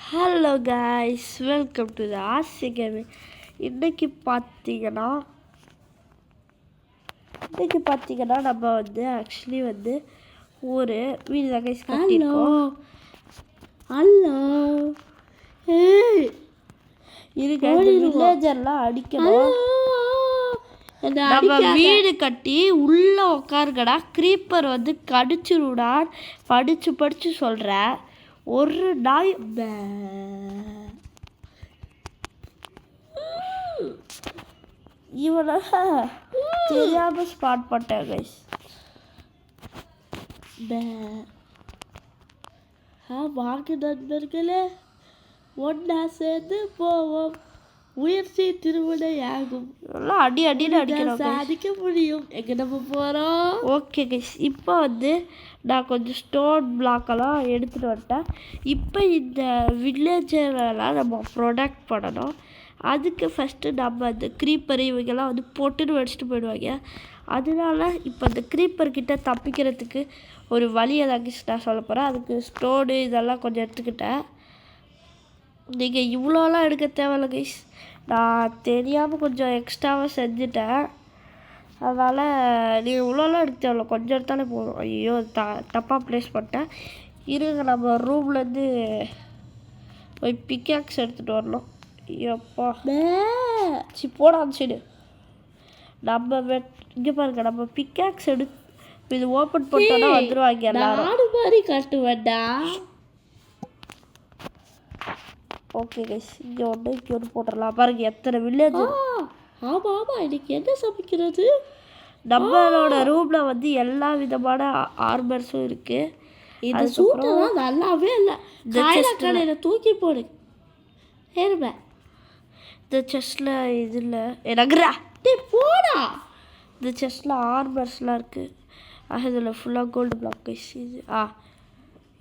Hello guys, welcome to the ஆசி gaming. இன்றைக்கி பார்த்தீங்கன்னா நம்ம வந்து ஆக்சுவலி வந்து ஒரு வீடு தான் கைஸ் கட்டியிருக்கோம். ஹலோ இருக்க வில்லேஜர்லாம் அடிக்கணும். நம்ம வீடு கட்டி உள்ளே உட்காருக்கடா, க்ரீப்பர் வந்து கடிச்சுருடா. படித்து சொல்கிறேன். ஒரு நாய் இவனை தெரியாமல் ஸ்பாட் பண்ணிட்டேன் கைஸ். வாங்க நண்பர்களே, ஒன்றா சேர்ந்து போவோம், முயற்சி திருவினையாகும். எல்லாம் அடின்னு அடிக்கிறோம், சாதிக்க முடியும். எங்கே நம்ம போகிறோம்? ஓகே கைஸ், இப்போ வந்து நான் கொஞ்சம் ஸ்டோன் பிளாக்கெல்லாம் எடுத்துகிட்டு வந்துட்டேன். இப்போ இந்த வில்லேஜரெல்லாம் நம்ம ப்ரொடக்ட் பண்ணணும். அதுக்கு ஃபஸ்ட்டு நம்ம அந்த க்ரீப்பர் இவங்கெல்லாம் வந்து பொட்டுன்னு வடிச்சிட்டு போயிடுவாங்க. அதனால இப்போ அந்த க்ரீப்பர்கிட்ட தப்பிக்கிறதுக்கு ஒரு வழியை தான் நான் சொல்ல போகிறேன். அதுக்கு ஸ்டோனு இதெல்லாம் கொஞ்சம் எடுத்துக்கிட்டேன். நீங்கள் இவ்வளோலாம் எடுக்க தேவையில்ல கைஸ், நான் தெரியாமல் கொஞ்சம் எக்ஸ்ட்ராவாக செஞ்சுட்டேன். அதனால் நீங்கள் இவ்வளோலாம் எடுக்க தேவையில்ல, கொஞ்சம் எடுத்தாலே போதும். ஐயோ தப்பாக ப்ளேஸ் பண்ணிட்டேன். இருங்க, நம்ம ரூம்லேருந்து போய் பிக்காக்ஸ் எடுத்துகிட்டு வரணும். ஐயோப்பா போடா சைடு. நம்ம இங்கே பாருங்க, நம்ம பிக்காக்ஸ் இது ஓப்பன் போட்டோன்னா வந்துடுவாங்க எல்லாரும். நாடு மாதிரி கட்டுவேண்டா. ஓகே கைஸ், இங்கே ஒன்று போட்டுடலாம். பாருங்க எத்தனை வில்லேஜ். ஆமாம், இன்னைக்கு என்ன சமைக்கிறது? நம்மளோட ரூமில் வந்து எல்லா விதமான ஆர்மர்ஸும் இருக்குது. இது சூட்டெல்லாம் நல்லாவே இல்லை. கடையில் தூக்கி போடு. ஏறுவேன் இந்த செஸ்டில். இதில் எனக்குறா போடா. இந்த செஸ்டில் ஆர்மர்ஸ்லாம் இருக்குது. இதில் ஃபுல்லாக கோல்டு பிளாக் கைஸ். இது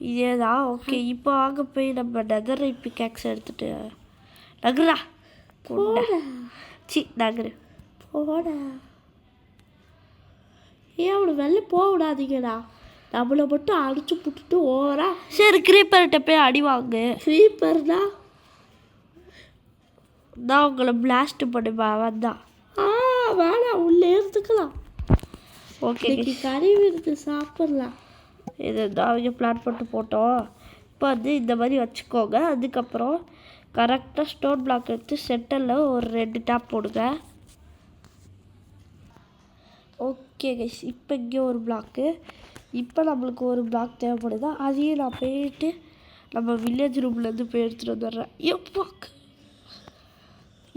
இதே தான். ஓகே, இப்போ வாங்க போய் நம்ம நகரை பிக்காக்ஸ் எடுத்துகிட்டு நகரா போட. நகரு போட. ஏன் அவனை வெளில போக விடாதீங்கடா, நம்மளை மட்டும் அடிச்சு புட்டுட்டு ஓவரா. சரி, க்ரீப்பர்கிட்ட போய் அடி வாங்க. க்ரீப்பர்னா நான் உங்களை பிளாஸ்ட் பண்ணுவா வந்தான். வேணாம், உள்ளே இருந்துக்கலாம். ஓகே, கறி விருந்து சாப்பிட்லாம். இது தான் அவங்க பிளான் பண்ணிட்டு போட்டோம். இப்போ வந்து இந்த மாதிரி வச்சுக்கோங்க. அதுக்கப்புறம் கரெக்டாக ஸ்டோன் பிளாக் எடுத்து சென்டரில் ஒரு 2 டேப் போடுங்க. ஓகே கைஸ், இப்போ இங்கே ஒரு பிளாக்கு. இப்போ நம்மளுக்கு ஒரு பிளாக் தேவைப்படுதா, அதையும் நான் போயிட்டு நம்ம வில்லேஜ் ரூம்லேருந்து போய் எடுத்துகிட்டு வந்துடுறேன். எப்பாக்கு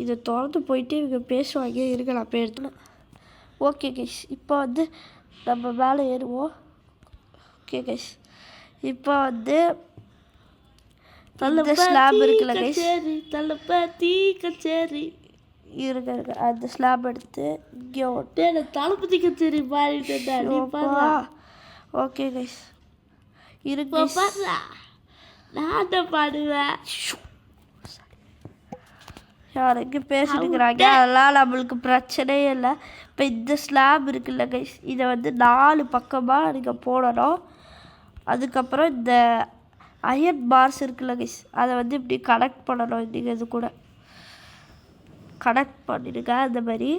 இதை திறந்து போயிட்டு இவங்க பேசுவாங்க. இருக்க நான் போய் எடுத்துனேன். ஓகே கைஸ், இப்போ வந்து நம்ம மேலே ஏறுவோம். ஓகே கைஸ், இப்போ வந்து நல்ல ஸ்லாப் இருக்குல்ல கைஸ், தளபதி கச்சேரி இருக்க அந்த ஸ்லாப் எடுத்து இங்கே ஓட்டு தளபதி கச்சேரி பாடிட்டு. ஓகே கைஸ், இருக்கு நான் தான் பாடுவேன். யாருக்கு பேசிட்டுக்கிறாங்க, அதெல்லாம் நம்மளுக்கு பிரச்சனையே இல்லை. இப்போ இந்த ஸ்லாப் இருக்குல்ல கைஸ், இதை வந்து 4 பக்கமாக நீங்கள் போடணும். அதுக்கப்புறம் இந்த அயர்ன் பார்ஸ் இருக்குல்ல கைஸ், அதை வந்து இப்படி கனெக்ட் பண்ணணும். நீங்கள் இது கூட கனெக்ட் பண்ணிடுங்க அந்த மாதிரி.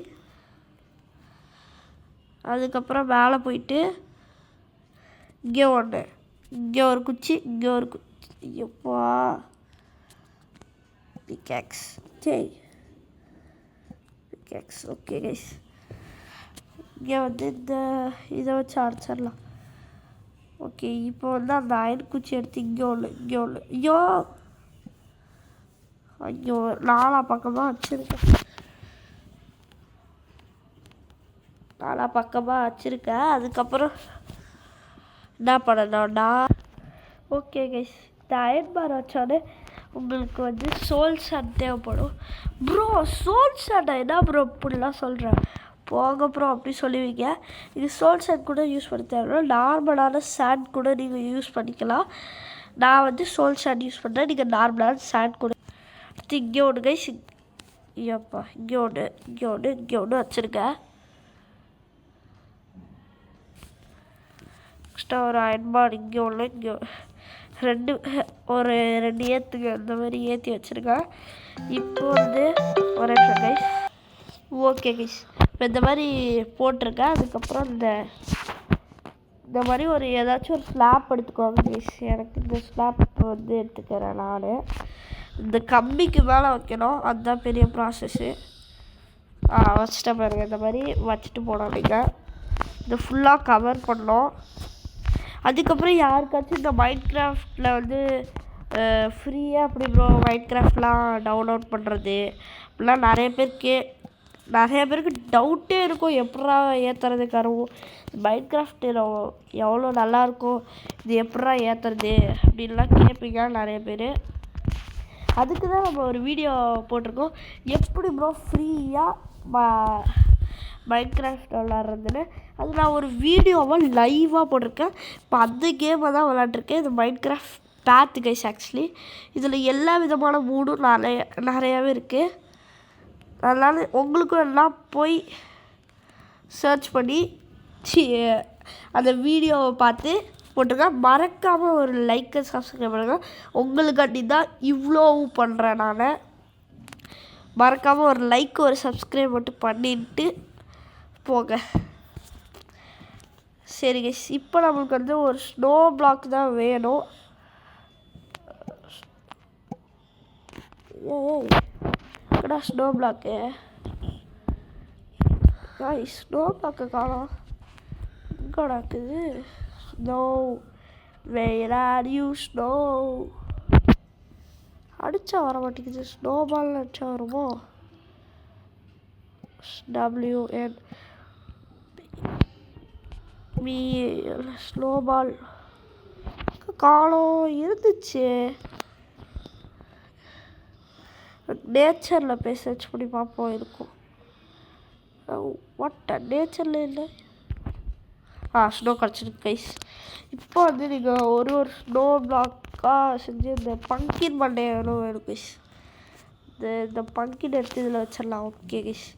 அதுக்கப்புறம் மேலே போயிட்டு இங்கே ஒன்று, இங்கே ஒரு குச்சி, இங்கே ஒரு குச்சி. ஐயோப்பா பிக்காக்ஸ். சரி பிக்காக்ஸ். ஓகே கைஸ், இங்கே வந்து இதை வச்சு அரைச்சிடலாம். ஓகே, இப்போ வந்து அந்த அயன் குச்சி எடுத்து இங்கே ஒன்று. ஐயோ 4 பக்கமாக வச்சுருக்கேன். 4 பக்கமாக வச்சுருக்கேன். அதுக்கப்புறம் என்ன பண்ணணும்னா, ஓகே கைஸ், இந்த அயன் பார் வச்சோடனே உங்களுக்கு வந்து சோல் சாண்ட் தேவைப்படும். ப்ரோ சோல் சாண்டா என்ன ப்ரோ இப்படிலாம் சொல்கிறேன்? போக ப்ரோ அப்படி சொல்லுவீங்க. இது சோல் சாண்ட் கூட யூஸ் பண்ண தேவையில்ல, நார்மலான சாண்ட் கூட நீங்கள் யூஸ் பண்ணிக்கலாம். நான் வந்து சோல் சாண்ட் யூஸ் பண்ணுறேன், நீங்கள் நார்மலான சாண்ட் கூட. அடுத்து இங்கே ஒன்று கைஸ், ஐயோப்பா இங்கே ஒன்று வச்சுருக்கேன். எக்ஸ்ட்ரா ஒரு அயன் பார் இங்கே ஒன்று, இங்கே ஒரு 2 ஏற்றுங்க இந்த மாதிரி ஏற்றி வச்சுருக்கேன். இப்போ வந்து ஒரு நிமிஷம் கைஸ். ஓகே கைஸ், இப்போ இந்த மாதிரி போட்டிருக்கேன். அதுக்கப்புறம் இந்த மாதிரி ஒரு ஏதாச்சும் ஒரு ஸ்லாப் எடுத்துக்கோங்க கைஸ். எனக்கு இந்த ஸ்லாப் வந்து எடுத்துக்கிறேன் நான். இந்த கம்பிக்கு மேலே வைக்கணும், அதுதான் பெரிய ப்ராசஸ்ஸு. வச்சுட்டேன் பாருங்கள். இந்த மாதிரி வச்சுட்டு போனோம். நீங்கள் இதை ஃபுல்லாக கவர் பண்ணோம். அதுக்கப்புறம் யாருக்காச்சும் இந்த மைன்கிராஃப்டில் வந்து ஃப்ரீயாக அப்படி மைன்கிராஃப்ட்லாம் டவுன்லோட் பண்ணுறது அப்படிலாம் நிறைய பேருக்கு டவுட்டே இருக்கும். எப்படா ஏற்றுறது கருவும் மைன்கிராஃப்ட் எவ்வளோ நல்லாயிருக்கும், இது எப்படா ஏற்றுறது அப்படின்லாம் கேட்பீங்க நிறைய பேர். அதுக்கு தான் நம்ம ஒரு வீடியோ போட்டிருக்கோம், எப்படி ஃப்ரீயாக மைன்கிராஃப்ட் விளாட்றதுன்னு. அது நான் ஒரு வீடியோவாக லைவாக போட்டிருக்கேன். இப்போ அந்த கேமை தான் விளாட்ருக்கேன். இது மைன்கிராஃப்ட் பேத் கைஸ். ஆக்சுவலி இதில் எல்லா விதமான மூடும் நிறையாவே இருக்குது. அதனால் உங்களுக்கும் எல்லாம் போய் சர்ச் பண்ணி அந்த வீடியோவை பார்த்து போட்டிருக்கேன். மறக்காமல் ஒரு லைக்கை சப்ஸ்கிரைப் பண்ணுங்கள். உங்களுக்காண்டி தான் இவ்வளோ பண்ணுறேன் நான். மறக்காமல் ஒரு லைக் ஒரு சப்ஸ்கிரைப் மட்டும் பண்ணிட்டு போங்க. சரி கைஸ், இப்போ நம்மளுக்கு வந்து ஒரு ஸ்னோ பிளாக் தான் வேணும். ஏடா snow block guys, snow block காணோம். எங்கே நடக்குது? Snow where are you snow? அடித்தா வர மாட்டேங்குது. ஸ்னோ பால் அடித்தா வருமோ? WN ஸ்னோ பால் காலம் இருந்துச்சு. நேச்சரில் போய் சர்ச் பண்ணி பார்ப்போம். இருக்கும் வாட்ட நேச்சரில் இல்லை. ஸ்னோ கிடச்சிருக்கு கைஸ். இப்போ வந்து நீங்கள் ஒரு ஸ்னோ பிளாக்காக செஞ்சு இந்த பங்கின் மண்டையை வேணும் கைஸ். இந்த பங்கின் எடுத்து இதில் வச்சிடலாம். ஓகே கைஸ்,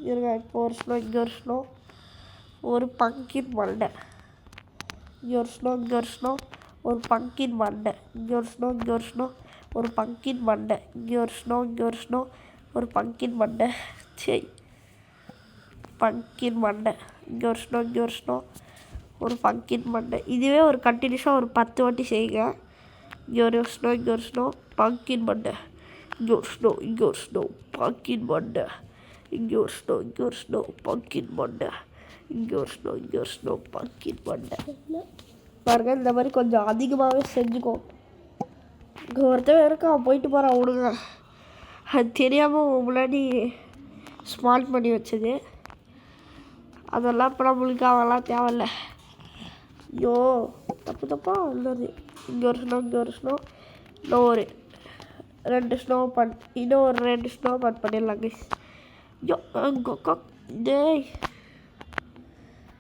இருங்க. இப்போ ஒரு ஸ்னோ, இங்கே ஒரு ஸ்னோ, ஒரு பங்கின் மண்டை, இங்கே ஒரு ஸ்னோ, இங்கே ஒரு ஸ்னோ, ஒரு பங்கின் மண்டை, இங்கே ஒரு ஸ்னோ, இங்கே ஒரு ஸ்னோ, ஒரு பங்கின் மண்டை, இங்கே ஒரு ஸ்னோ, இங்கே ஒரு ஸ்னோ, ஒரு பங்கின் மண்டை. சரி, பங்கின் மண்டை, இங்கே ஒரு ஸ்னோ, இங்கே ஒரு ஸ்னோ, ஒரு பங்கின் மண்டை. இதுவே ஒரு கண்டினியூஸாக ஒரு 10 வாட்டி செய்யுங்க. இங்கே ஒரு ஸ்னோ, இங்கே ஒரு ஸ்னோ, பங்கின் மண்டை, இங்கே ஒரு ஸ்னோ, இங்கே ஒரு ஸ்னோ, பங்கின் மண்டை, இங்கே ஒரு ஸ்னோ, இங்கே ஒரு ஸ்னோ, பங்கின் மண்டை, இங்கே ஒரு ஸ்னோ, இங்கே ஒரு ஸ்னோ, பங்கின் மண்டை. பாருங்க, இந்த மாதிரி கொஞ்சம் அதிகமாகவே செஞ்சுக்கோ. இங்கே ஒருத்தன் இருக்கான், போயிட்டு போகிறான். விடுங்க, அது தெரியாமல் முன்னாடி ஸ்மால் பண்ணி வச்சது. அதெல்லாம் இப்போ நம்மளுக்கு அவெல்லாம் தேவையில்ல. ஐயோ, தப்பாக உள்ளது. இங்கே ஒரு ஸ்னோ, இங்கே ஒரு ஸ்னோ, இன்னும் ஒரு 2 ஸ்னோ இன்னும் ஒரு 2 ஸ்னோ பண்ணிடலாம் கைஸ். டேய்,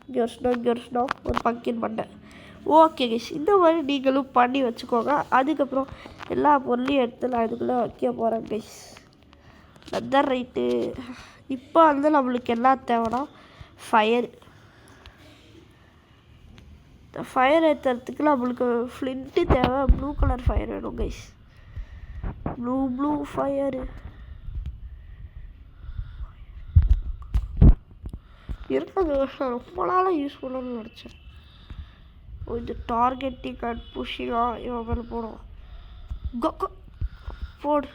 இங்கே ஒரு ஸ்னோ, இங்கே ஒரு ஸ்னோ, ஒரு பங்கின் மண்டை. ஓகே கைஸ், இந்த மாதிரி நீங்களும் பண்ணி வச்சுக்கோங்க. அதுக்கப்புறம் எல்லா பொருளையும் எடுத்து நான் இதுக்குள்ளே வைக்க போகிறேன் கைஸ். அதுதான் ரைட்டு. இப்போ வந்து நம்மளுக்கு என்ன தேவைன்னா ஃபயர். இந்த ஃபயர் ஏற்றுறதுக்கு நம்மளுக்கு ஃப்ளின்ட்டு தேவை. ப்ளூ கலர் ஃபயர் வேணும் கைஸ். ப்ளூ ஃபயரு இருக்கிறது ரொம்ப நாளாக யூஸ் பண்ணணும்னு நினச்சேன். இது டார்கெட்டிங் அண்ட் புஷிங்காக இவன் மேலே போடுவோம். போடு.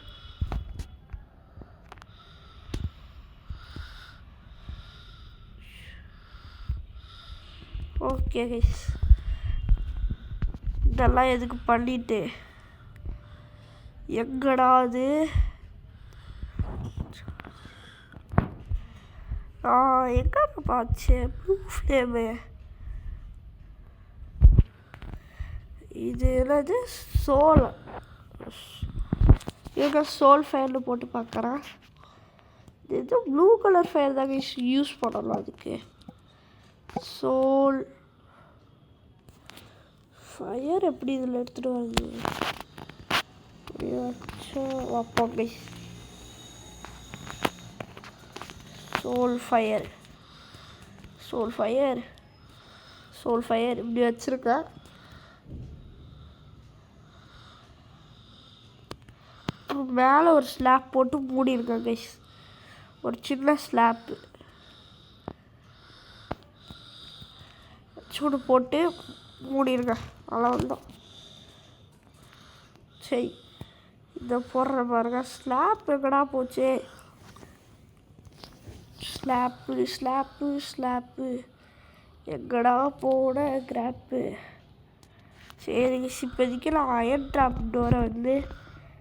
ஓகே கைஸ், இதெல்லாம் எதுக்கு பண்ணிட்டு எங்கடா அது? எங்கே பாச்சு ப்ளூ ஃப்ளேமு? இது என்னது? சோல். எங்கே சோல் ஃபயர்னு போட்டு பார்க்குறேன். இது ப்ளூ கலர் ஃபயர் தாங்க யூஸ் பண்ணலாம். அதுக்கு சோல் ஃபயர் எப்படி இதில் எடுத்துகிட்டு வருது? வைப்போம் கைஸ். சோல் ஃபயர் இப்படி வச்சுருக்கேன். மேலே ஒரு ஸ்லாப் போட்டு மூடியிருக்கேன் கைஸ். ஒரு சின்ன ஸ்லாப்பு சூடு போட்டு மூடியிருக்கேன். அவ்வளோதான். சரி, இதை போடுற பாருங்க. ஸ்லாப் எங்கடா போச்சு? ஸ்லாப்பு எங்கடா போன கிராப்பு? சரி, இப்போதைக்கு நான் அயன் ட்ராப் டோரை வந்து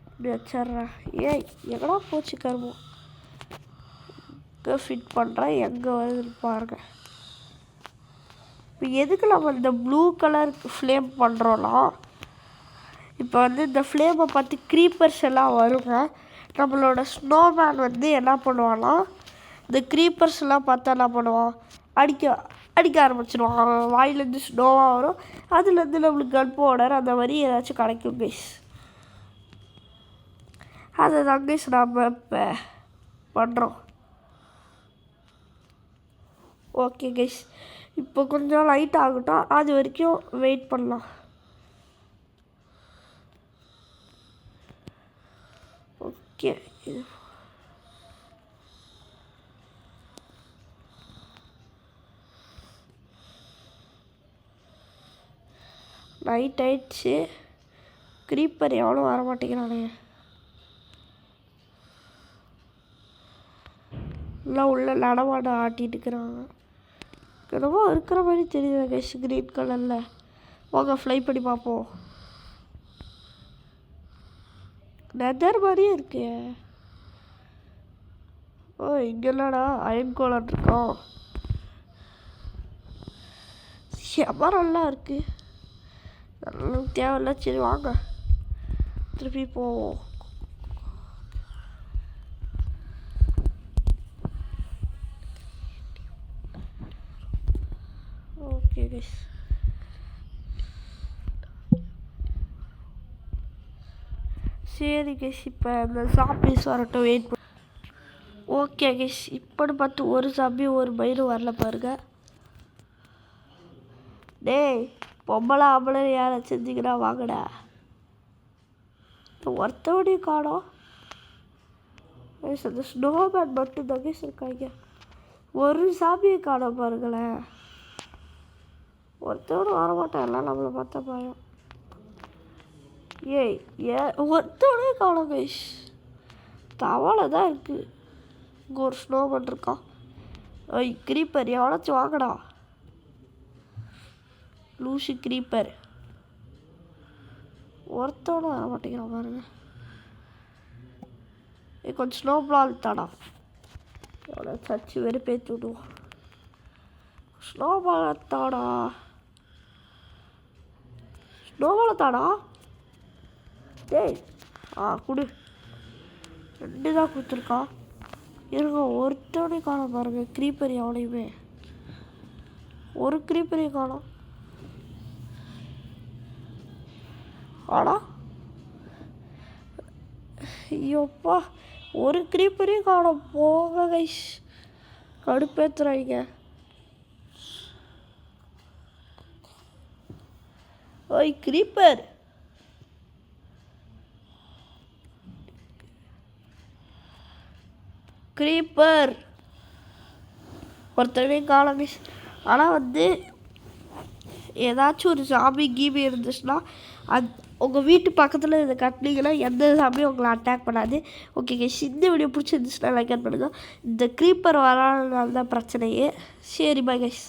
இப்படி வச்சிட்றேன். ஏய், எங்கடா போச்சு கருமம்? எங்கே ஃபிட் பண்ணுறேன், எங்கே வருதுன்னு பாருங்க. இப்போ எதுக்கு நம்ம இந்த ப்ளூ கலர் ஃப்ளேம் பண்ணுறோன்னா, இப்போ வந்து இந்த ஃப்ளேமை பார்த்து க்ரீப்பர்ஸ் எல்லாம் வருங்க. நம்மளோட ஸ்னோமேன் வந்து என்ன பண்ணுவான்னா, இந்த க்ரீப்பர்ஸ்லாம் பார்த்தா என்ன பண்ணுவான், அடிக்க ஆரம்பிச்சிடுவான். அவன் வாயிலேருந்து ஸ்னோவாக வரும். அதுலேருந்து நம்மளுக்கு கல்ப்பு ஓடர் அந்த மாதிரி ஏதாச்சும் கிடைக்கும் கைஸ். அதை தான் கைஸ் நம்ம இப்போ பண்ணுறோம். ஓகே கைஸ், இப்போ கொஞ்சம் லைட் ஆகட்டும். அது வரைக்கும் வெயிட் பண்ணலாம். ஓகே, இது நைட் ஆயிடுச்சு. க்ரீப்பர் எவ்வளோ வர மாட்டேங்கிறானே. எல்லாம் உள்ள நடமாட ஆட்டிட்டு இருக்கிறாங்க. என்னமோ இருக்கிற மாதிரி தெரியுது கைஸ், க்ரீன் கலரில். வாங்க ஃப்ளை பண்ணி பார்ப்போம். நெதர் மாதிரியே இருக்கு. ஓ, இங்கெல்லாம்டா அயன் கோலன் இருக்கோம். நல்லா இருக்கு. தேவையில்ல. சரி வாங்க திருப்பி போவோம். ஓகே கைஸ், சரி கைஸ், இப்போ இந்த சாப்பீஸ் வரட்டும், வெயிட் பண்ண. ஓகே கைஸ், இப்போன்னு பார்த்து ஒரு சாப்பி ஒரு மயிரும் வரல பாருங்க. டேய், பொம்பளை ஆம்பளை யாரை செஞ்சுக்கிறா வாங்கடா. ஒருத்தவனையும் காணோம். அந்த ஸ்னோமேன் மட்டும் தாங்க இருக்காங்க. ஒரு சாமியை காணோம் பாருங்களேன். ஒருத்தவனும் வரமாட்டான். எல்லாம் நம்மளை பார்த்தா பயம். ஒருத்தவனையும் காணோம் கைஸ். தவளை தான் இருக்குது. இங்கே ஒரு ஸ்னோமேன் இருக்கான். க்ரீப்பர் எவனாச்சும் வாங்கடா. லூசி க்ரீப்பர் ஒருத்தவனும் வர மாட்டேங்கிறான் பாருங்க. கொஞ்சம் ஸ்னோ பால் தாடா. எவ்வளோ சச்சு வெறுப்பேற்றி விடுவோம். ஸ்னோ பாலை தாடா. ஸ்னோபாலை தாடா. டேய், கொடு. 2 தான் கொடுத்துருக்கான். இருங்க, ஒருத்தவனையும் காணோம் பாருங்க. க்ரீப்பர் எவனையுமே ஒரு க்ரீப்பரையும் காணோம். ஆடா, ஐயோப்பா, ஒரு க்ரீப்பரையும் காணோம். போங்க கைஸ், கடுப்பேத்துறாங்க. ஓய் க்ரீப்பர், ஒருத்தரையும் காணோம் கைஸ். ஆனால் வந்து ஏதாச்சும் ஒரு சாமி கீமி இருந்துச்சுன்னா உங்கள் வீட்டு பக்கத்தில் இதை கட்டினீங்கன்னா எந்த சாமியும் உங்களை அட்டாக் பண்ணாது. ஓகே கைஸ், இந்த வீடியோ பிடிச்சிருந்துச்சுன்னா லைக் பண்ணுங்கள். இந்த க்ரீப்பர் வராதனால தான் பிரச்சனையே. சரி பாய் கைஸ்.